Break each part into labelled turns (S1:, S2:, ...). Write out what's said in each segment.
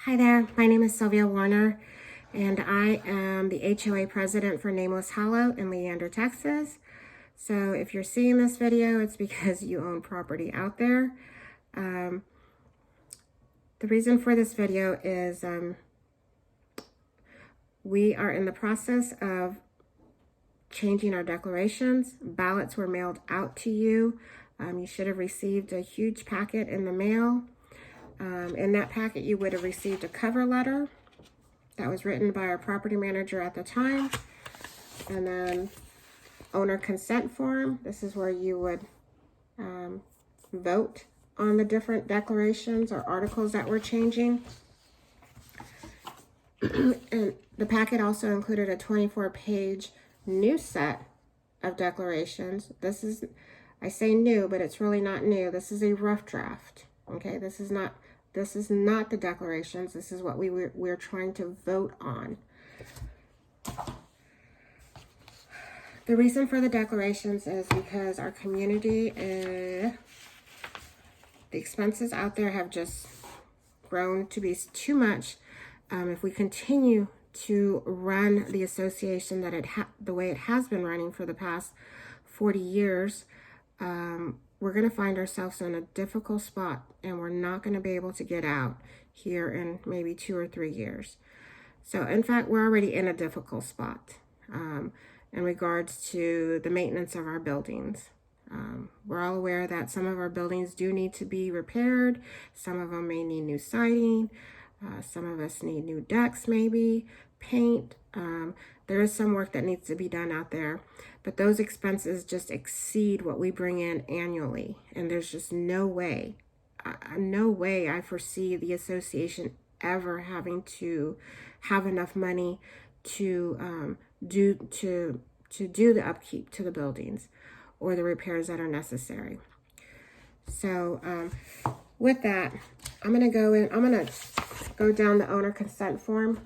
S1: Hi there, my name is Sylvia Warner, and I am the HOA president for Nameless Hollow in Leander, Texas. So if you're seeing this video, it's because you own property out there. The reason for this video is we are in the process of changing our declarations. Ballots were mailed out to you. You should have received a huge packet in the mail. In that packet, you would have received a cover letter that was written by our property manager at the time, and then owner consent form. This is where you would vote on the different declarations or articles that we're changing. And the packet also included a 24-page new set of declarations. This is, I say new, but it's really not new. This is a rough draft. Okay, this is not the declarations. This is what we're trying to vote on. The reason for the declarations is because our community, the expenses out there have just grown to be too much. If we continue to run the association the way it has been running for the past 40 years, we're going to find ourselves in a difficult spot, and we're not going to be able to get out here in maybe 2 or 3 years. So in fact, we're already in a difficult spot in regards to the maintenance of our buildings. We're all aware that some of our buildings do need to be repaired. Some of them may need new siding. Some of us need new decks, maybe paint. There is some work that needs to be done out there, but those expenses just exceed what we bring in annually. And there's just no way I foresee the association ever having to have enough money to do the upkeep to the buildings or the repairs that are necessary. So with that, I'm gonna go down the owner consent form.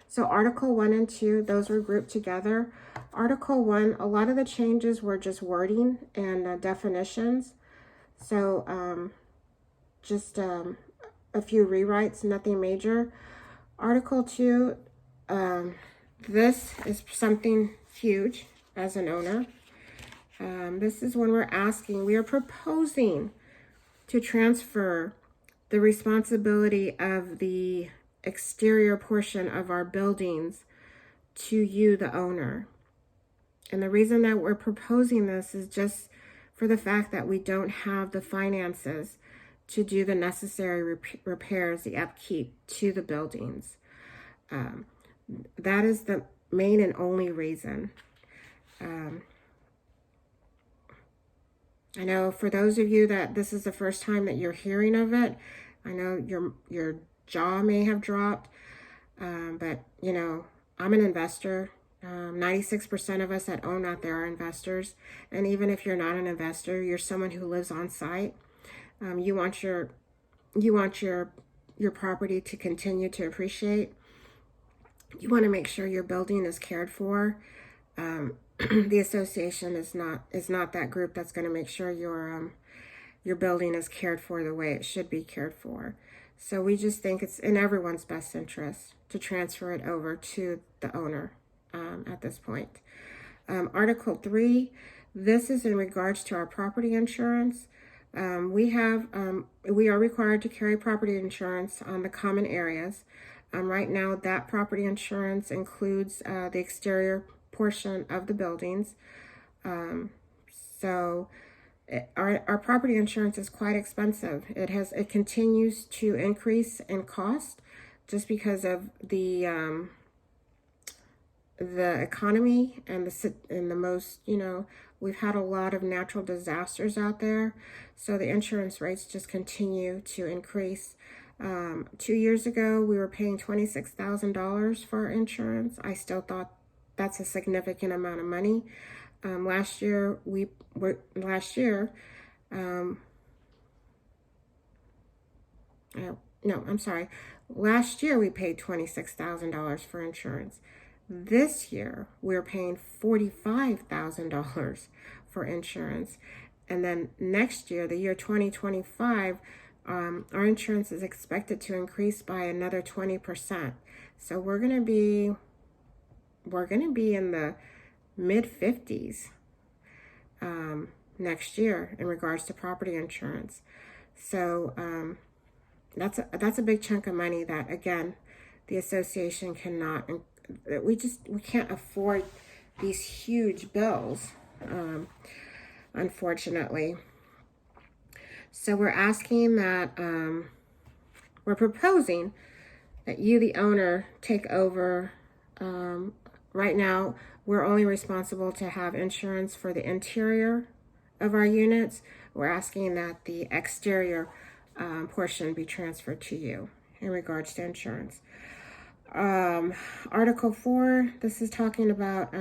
S1: So Article 1 and 2, those were grouped together. Article 1, a lot of the changes were just wording and definitions. So just a few rewrites, nothing major. Article 2, this is something huge as an owner. This is when we are proposing to transfer the responsibility of the exterior portion of our buildings to you, the owner. And the reason that we're proposing this is just for the fact that we don't have the finances to do the necessary repairs, the upkeep to the buildings. That is the main and only reason. I know for those of you that this is the first time that you're hearing of it, I know your jaw may have dropped, but you know, I'm an investor. 96% of us that own out there are investors, and even if you're not an investor, you're someone who lives on site. You want your property to continue to appreciate. You want to make sure your building is cared for. The association is not that group that's going to make sure your building is cared for the way it should be cared for. So we just think it's in everyone's best interest to transfer it over to the owner at this point. Article 3, this is in regards to our property insurance. We are required to carry property insurance on the common areas. Right now, that property insurance includes the exterior portion of the buildings. So our property insurance is quite expensive. It continues to increase in cost just because of the economy and the most, you know, we've had a lot of natural disasters out there. So the insurance rates just continue to increase. 2 years ago, we were paying $26,000 for our insurance. I still thought that's a significant amount of money. Last year we paid $26,000 for insurance. This year we're paying $45,000 for insurance. And then next year, the year 2025, our insurance is expected to increase by another 20%. So we're gonna be in the mid-50s next year in regards to property insurance. So that's a big chunk of money that, again, the association cannot. We can't afford these huge bills, unfortunately. So we're asking that, we're proposing that you, the owner, take over. Right now, we're only responsible to have insurance for the interior of our units. We're asking that the exterior portion be transferred to you in regards to insurance. Article 4, this is talking about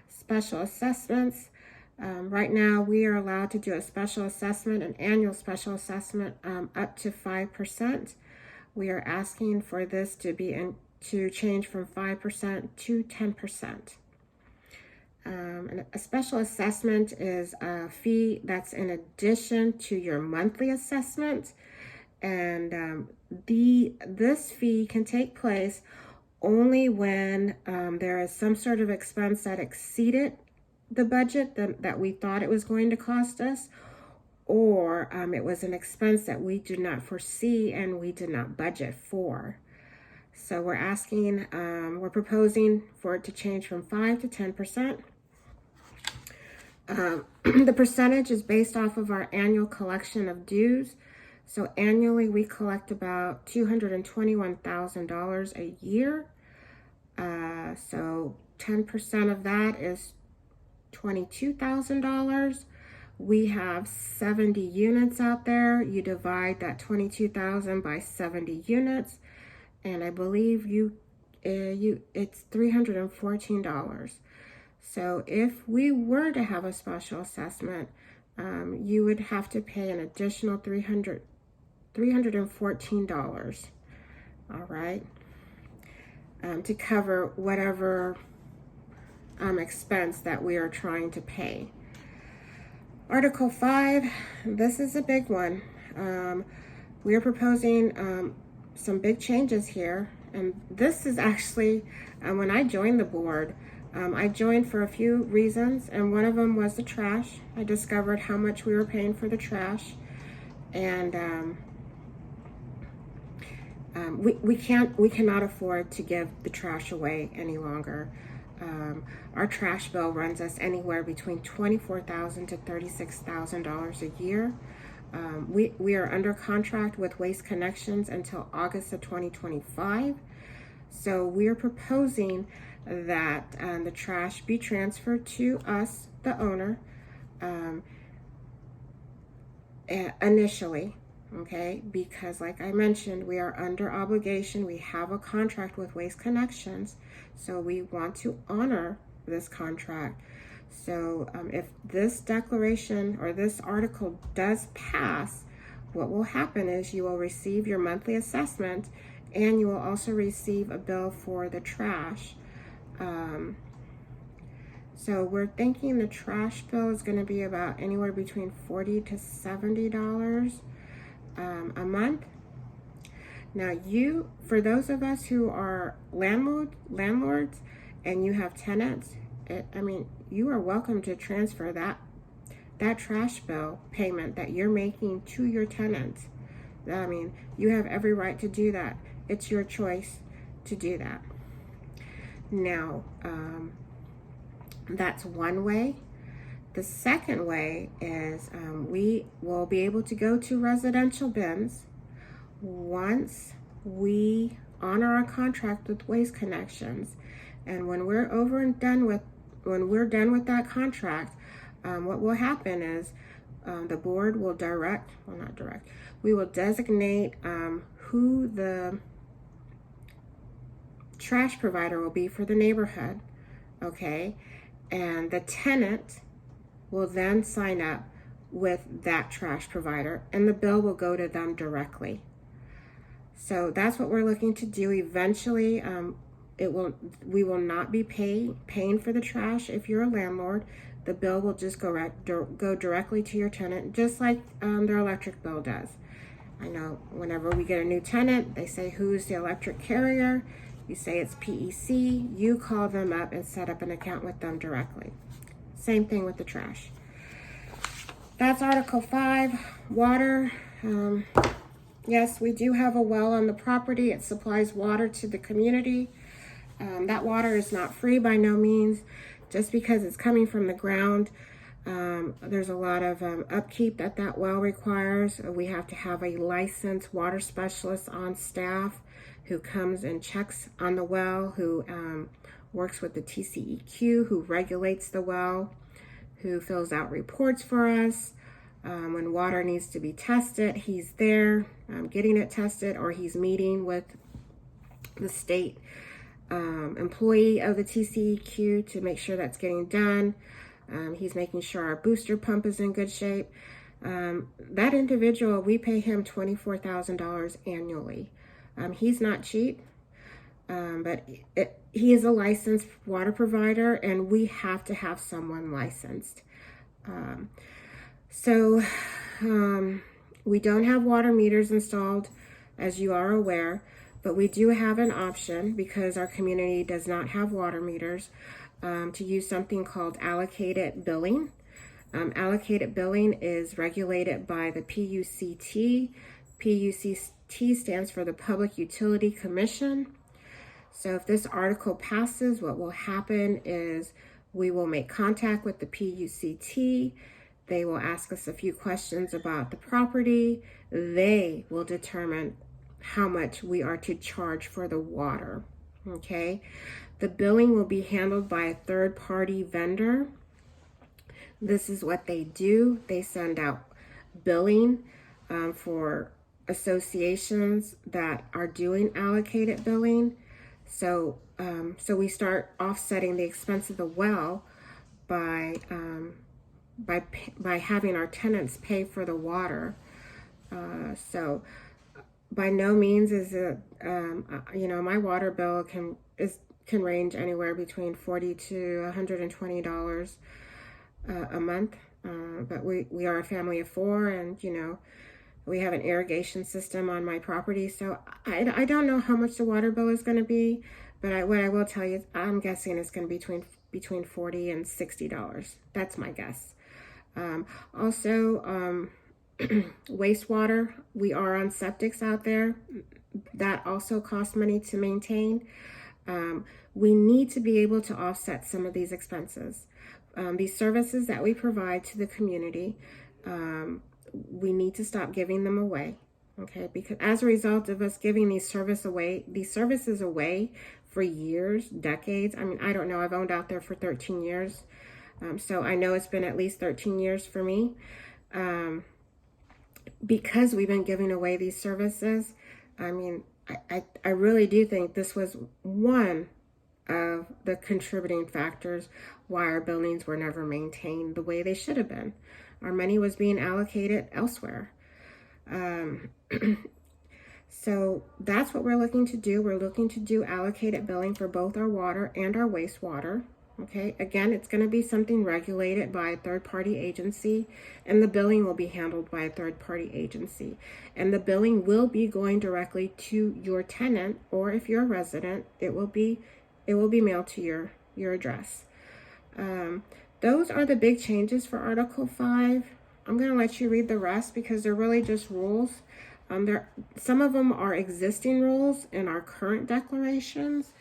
S1: special assessments. Right now, we are allowed to do a special assessment, an annual special assessment, up to 5%. We are asking for this to change from 5% to 10%. And a special assessment is a fee that's in addition to your monthly assessment, and this fee can take place only when there is some sort of expense that exceeded the budget that we thought it was going to cost us, or it was an expense that we did not foresee and we did not budget for. So we're proposing for it to change from 5 to 10%. The percentage is based off of our annual collection of dues. So annually we collect about $221,000 a year. So 10% of that is $22,000. We have 70 units out there. You divide that 22,000 by 70 units, and I believe it's $314. So if we were to have a special assessment, you would have to pay an additional $314. All right, to cover whatever expense that we are trying to pay. Article 5, this is a big one. We are proposing some big changes here, and this is actually, when I joined the board, I joined for a few reasons, and one of them was the trash. I discovered how much we were paying for the trash, and we cannot afford to give the trash away any longer. Our trash bill runs us anywhere between $24,000 to $36,000 a year. We are under contract with Waste Connections until August of 2025. So we are proposing that the trash be transferred to us, the owner, initially. Okay, because like I mentioned, we are under obligation. We have a contract with Waste Connections, so we want to honor this contract. So if this declaration or this article does pass, what will happen is you will receive your monthly assessment, and you will also receive a bill for the trash. So we're thinking the trash bill is going to be about anywhere between $40 to $70 a month. Now, for those of us who are landlords and you have tenants, you are welcome to transfer that trash bill payment that you're making to your tenants. You have every right to do that. It's your choice to do that. Now, that's one way. The second way is we will be able to go to residential bins once we honor our contract with Waste Connections, and when we're done with that contract, what will happen is the board will we will designate who the trash provider will be for the neighborhood, okay, and the tenant will then sign up with that trash provider, and the bill will go to them directly. So that's what we're looking to do. Eventually, we will not be paying for the trash if you're a landlord. The bill will just go directly to your tenant, just like their electric bill does. I know whenever we get a new tenant, they say, who's the electric carrier? You say it's PEC. You call them up and set up an account with them directly. Same thing with the trash. That's Article 5, water. Yes, we do have a well on the property. It supplies water to the community. That water is not free by no means. Just because it's coming from the ground, there's a lot of upkeep that well requires. We have to have a licensed water specialist on staff who comes and checks on the well, who works with the TCEQ, who regulates the well, who fills out reports for us. When water needs to be tested, he's there getting it tested, or he's meeting with the state employee of the TCEQ to make sure that's getting done. He's making sure our booster pump is in good shape. That individual, we pay him $24,000 annually. He's not cheap, but he is a licensed water provider, and we have to have someone licensed. So we don't have water meters installed, as you are aware, but we do have an option, because our community does not have water meters, to use something called allocated billing. Allocated billing is regulated by the PUCT. PUCT stands for the Public Utility Commission. So if this article passes, what will happen is we will make contact with the PUCT. They will ask us a few questions about the property. They will determine how much we are to charge for the water, okay? The billing will be handled by a third-party vendor. This is what they do. They send out billing for associations that are doing allocated billing. So we start offsetting the expense of the well by having our tenants pay for the water. So by no means is it, my water bill can range anywhere between $40 to $120 a month. But we are a family of 4, and we have an irrigation system on my property, so I don't know how much the water bill is going to be, but what I will tell you is I'm guessing it's going to be between $40 and $60. That's my guess. Also, wastewater, we are on septics out there. That also costs money to maintain. We need to be able to offset some of these expenses. These services that we provide to the community, we need to stop giving them away, okay? Because as a result of us giving these services away for years, decades. I mean, I don't know. I've owned out there for 13 years. So I know it's been at least 13 years for me. Because we've been giving away these services, I mean, I really do think this was one of the contributing factors why our buildings were never maintained the way they should have been. Our money was being allocated elsewhere. So that's what we're looking to do. We're looking to do allocated billing for both our water and our wastewater. Okay, again, it's going to be something regulated by a third-party agency, and the billing will be handled by a third-party agency. And the billing will be going directly to your tenant, or if you're a resident, it will be mailed to your address. Those are the big changes for Article 5. I'm going to let you read the rest because they're really just rules. Some of them are existing rules in our current declarations.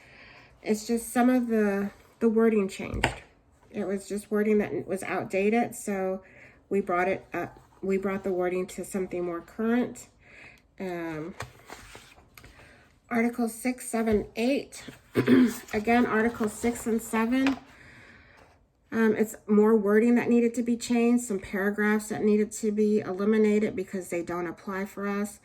S1: It's just some of the wording changed. It was just wording that was outdated, so we brought it up. We brought the wording to something more current. Article 6, 7, 8. Again, Article 6 and 7. It's more wording that needed to be changed, some paragraphs that needed to be eliminated because they don't apply for us.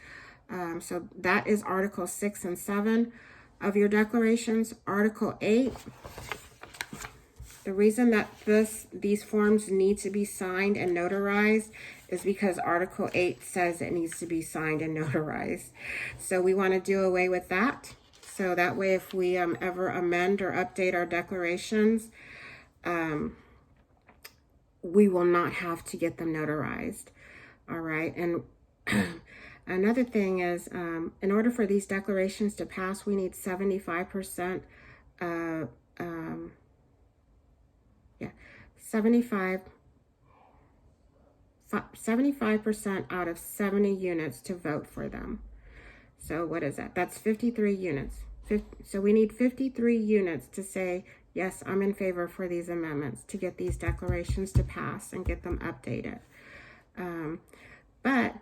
S1: So that is Article 6 and 7 of your declarations. Article 8. The reason that these forms need to be signed and notarized is because Article 8 says it needs to be signed and notarized. So we want to do away with that. So that way, if we ever amend or update our declarations, we will not have to get them notarized. All right. And Another thing is, in order for these declarations to pass, we need 75%, 75% out of 70 units to vote for them. So what is that? That's 53 units. So we need 53 units to say, yes, I'm in favor for these amendments, to get these declarations to pass and get them updated. But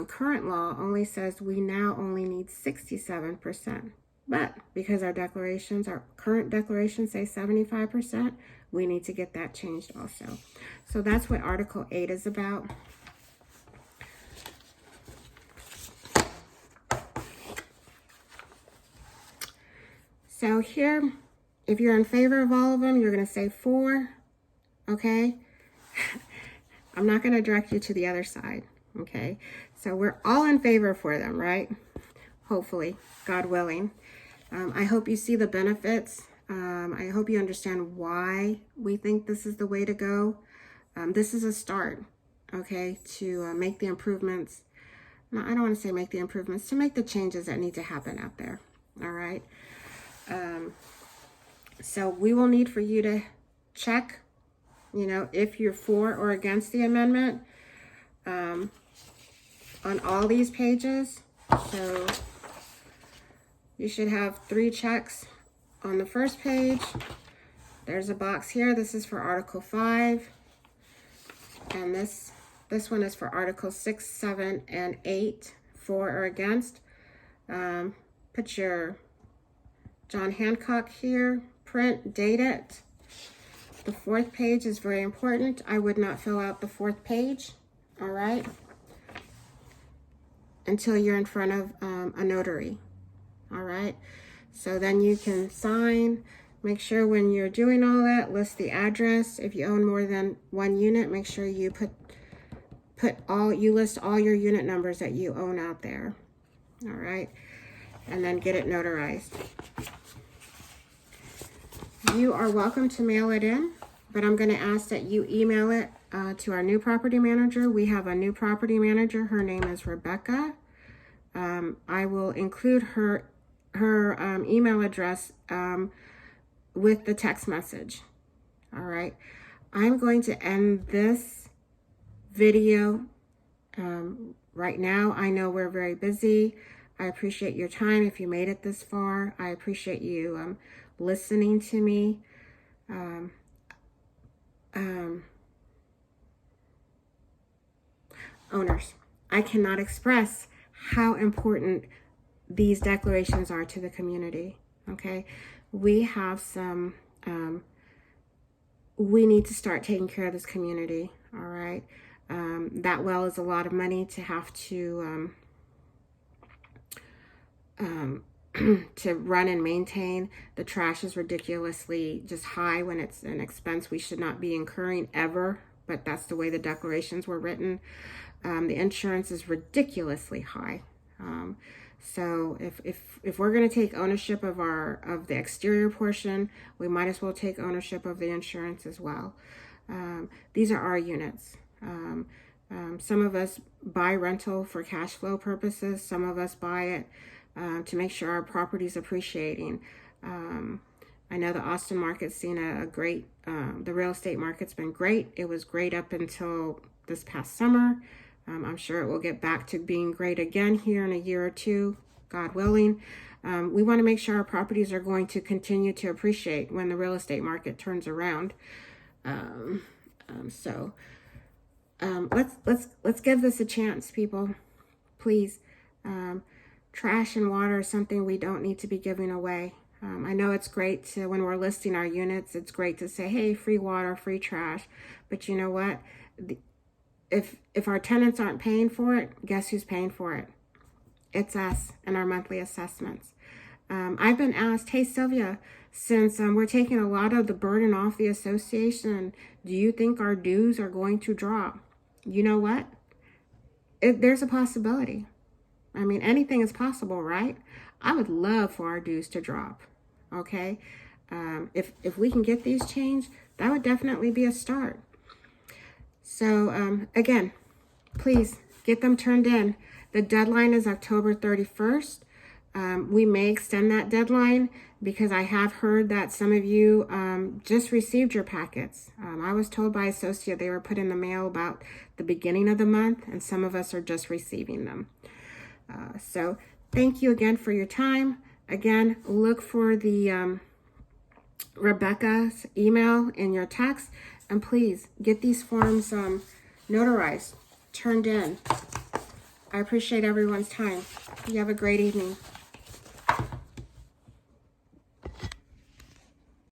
S1: current law only says we now only need 67%. But because our current declarations say 75%, we need to get that changed also. So that's what Article 8 is about. So here, if you're in favor of all of them, you're going to say 4, okay? I'm not going to direct you to the other side, okay? So we're all in favor for them, right? Hopefully, God willing. I hope you see the benefits. I hope you understand why we think this is the way to go. This is a start, okay, to make the improvements. No, I don't want to say make the improvements, to make the changes that need to happen out there, all right? So we will need for you to check, if you're for or against the amendment on all these pages. So you should have 3 checks on the first page. There's a box here. This is for Article 5. And this one is for Article 6, 7, and 8, for or against. Put your John Hancock here, print, date it. The 4th page is very important. I would not fill out the 4th page, all right, until you're in front of a notary, all right? So then you can sign. Make sure when you're doing all that, list the address. If you own more than 1 unit, make sure you list all your unit numbers that you own out there, all right? And then get it notarized. You are welcome to mail it in, but I'm going to ask that you email it to our new property manager. We have a new property manager. Her name is Rebecca. I will include her email address with the text message. All right. I'm going to end this video right now. I know we're very busy. I appreciate your time if you made it this far. I appreciate you listening to me. Owners, I cannot express how important these declarations are to the community, okay? We have some, we need to start taking care of this community, all right? That well is a lot of money to have to to run and maintain. The trash is ridiculously just high when it's an expense we should not be incurring ever, but that's the way the declarations were written. The insurance is ridiculously high. So if we're going to take ownership of the exterior portion, we might as well take ownership of the insurance as well. These are our units. Some of us buy rental for cash flow purposes. Some of us buy it to make sure our property is appreciating. I know the Austin market's seen a great, the real estate market's been great. It was great up until this past summer. I'm sure it will get back to being great again here in a year or two, God willing. We want to make sure our properties are going to continue to appreciate when the real estate market turns around. Let's give this a chance, people, please. Trash and water is something we don't need to be giving away. I know it's great to, when we're listing our units, it's great to say, hey, free water, free trash. But you know what? If our tenants aren't paying for it, guess who's paying for it? It's us and our monthly assessments. I've been asked, hey, Sylvia, since we're taking a lot of the burden off the association, do you think our dues are going to drop? You know what? There's a possibility. I mean, anything is possible, right? I would love for our dues to drop, okay? If we can get these changed, that would definitely be a start. So, again, please get them turned in. The deadline is October 31st. We may extend that deadline because I have heard that some of you just received your packets. I was told by associate they were put in the mail about the beginning of the month, and some of us are just receiving them. So thank you again for your time. Again, look for the Rebecca's email in your text, and please get these forms notarized, turned in. I appreciate everyone's time. You have a great evening.